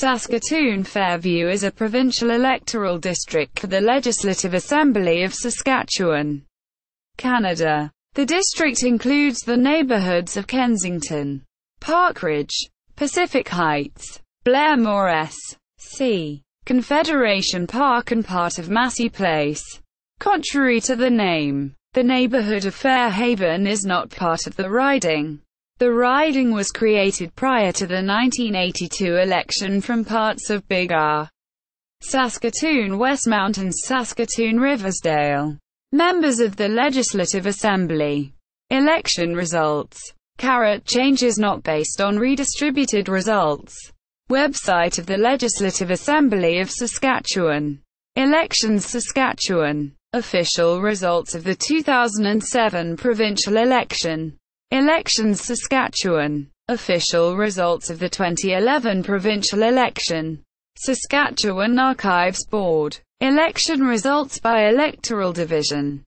Saskatoon Fairview is a provincial electoral district for the Legislative Assembly of Saskatchewan, Canada. The district includes the neighbourhoods of Kensington, Parkridge, Pacific Heights, Blairmore S, Confederation Park and part of Massey Place. Contrary to the name, the neighbourhood of Fairhaven is not part of the riding. The riding was created prior to the 1982 election from parts of Biggar, Saskatoon Westmount and Saskatoon Riversdale. Members of the Legislative Assembly. Election results. Changes not based on redistributed results. Website of the Legislative Assembly of Saskatchewan. Elections Saskatchewan. Official results of the 2007 provincial election. Elections Saskatchewan. Official results of the 2011 provincial election. Saskatchewan Archives Board. Election results by electoral division.